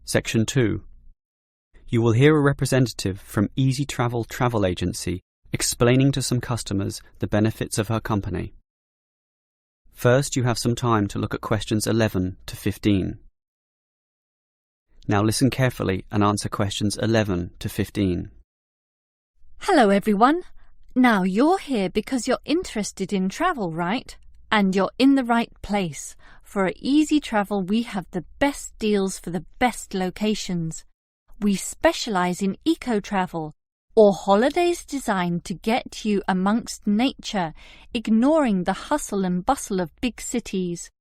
Section 2. You will hear a representative from Easy Travel Travel Agency explaining to some customers the benefits of her company. First, you have some time to look at questions 11 to 15. Now listen carefully and answer questions 11 to 15. Hello everyone. Now you're here because you're interested in travel, right? And you're in the right place. For Easy Travel we have the best deals for the best locations. We specialise in eco-travel, or holidays designed to get you amongst nature, ignoring the hustle and bustle of big cities.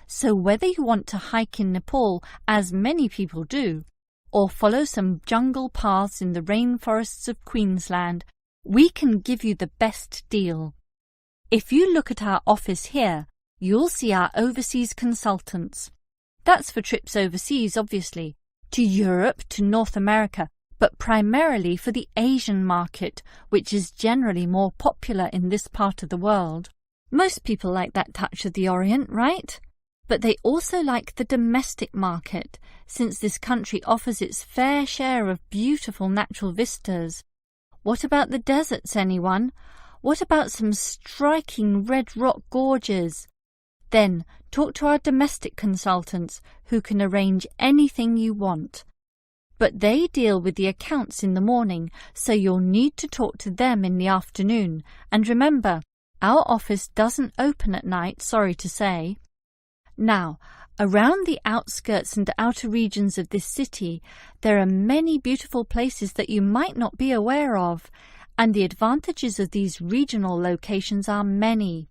So whether you want to hike in Nepal, as many people do, or follow some jungle paths in the rainforests of Queensland, we can give you the best deal. If you look at our office here, you'll see our overseas consultants. That's for trips overseas, obviously, to Europe, to North America, but primarily for the Asian market, which is generally more popular in this part of the world. Most people like that touch of the Orient, right? But they also like the domestic market, since this country offers its fair share of beautiful natural vistas. What about the deserts, anyone? What about some striking red rock gorges? Then talk to our domestic consultants, who can arrange anything you want. But they deal with the accounts in the morning, so you'll need to talk to them in the afternoon. And remember, our office doesn't open at night, sorry to say. Now, around the outskirts and outer regions of this city, there are many beautiful places that you might not be aware of, and the advantages of these regional locations are many.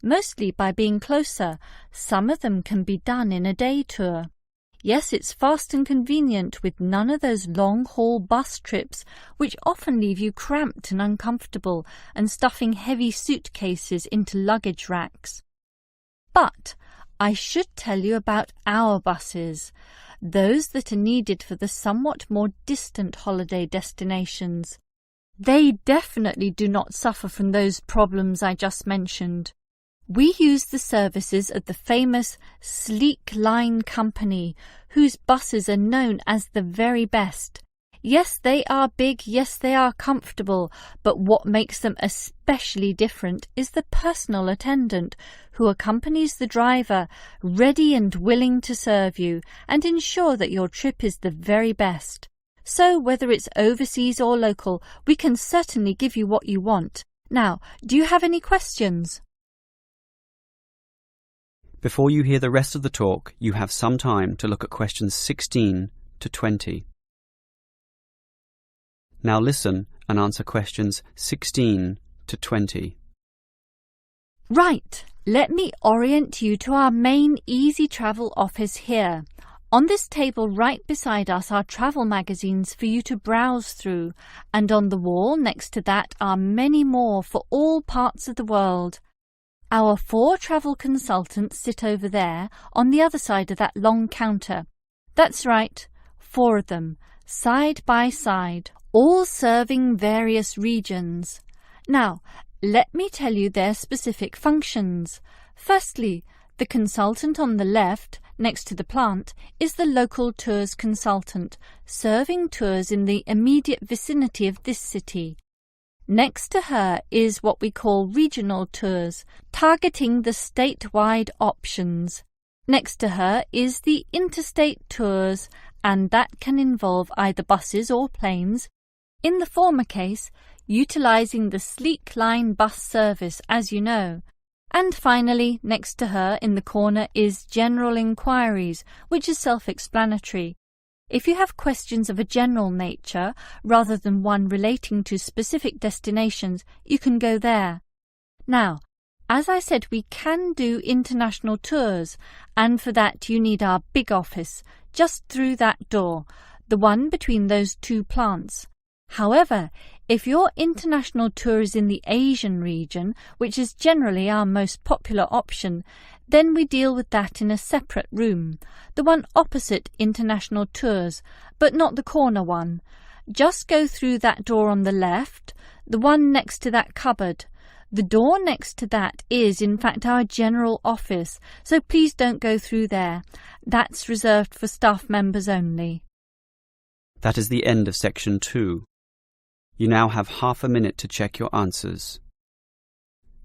Mostly by being closer, some of them can be done in a day tour. Yes, it's fast and convenient with none of those long-haul bus trips which often leave you cramped and uncomfortable and stuffing heavy suitcases into luggage racks. But I should tell you about our buses, those that are needed for the somewhat more distant holiday destinations. They definitely do not suffer from those problems I just mentioned. We use the services of the famous Sleek Line Company, whose buses are known as the very best. Yes, they are big, yes, they are comfortable, but what makes them especially different is the personal attendant who accompanies the driver, ready and willing to serve you and ensure that your trip is the very best. So whether it's overseas or local, we can certainly give you what you want. Now, do you have any questions? Before you hear the rest of the talk, you have some time to look at questions 16 to 20. Now listen and answer questions 16 to 20. Right, let me orient you to our main Easy Travel office here. On this table right beside us are travel magazines for you to browse through, and on the wall next to that are many more for all parts of the world. Our 4 travel consultants sit over there on the other side of that long counter. That's right, 4 of them, side by side, all serving various regions. Now, let me tell you their specific functions. Firstly, the consultant on the left, next to the plant, is the local tours consultant, serving tours in the immediate vicinity of this city. Next to her is what we call regional tours, targeting the statewide options. Next to her is the interstate tours, and that can involve either buses or planes. In the former case, utilising the Sleek Line bus service, as you know. And finally, next to her in the corner is general inquiries, which is self-explanatory. If you have questions of a general nature, rather than one relating to specific destinations, you can go there. Now, as I said, we can do international tours, and for that you need our big office, just through that door, the one between those 2 plants. However, if your international tour is in the Asian region, which is generally our most popular option, then we deal with that in a separate room, the one opposite international tours, but not the corner one. Just go through that door on the left, the one next to that cupboard. The door next to that is, in fact, our general office, so please don't go through there. That's reserved for staff members only. That is the end of section 2. You now have half a minute to check your answers.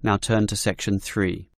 Now turn to section 3.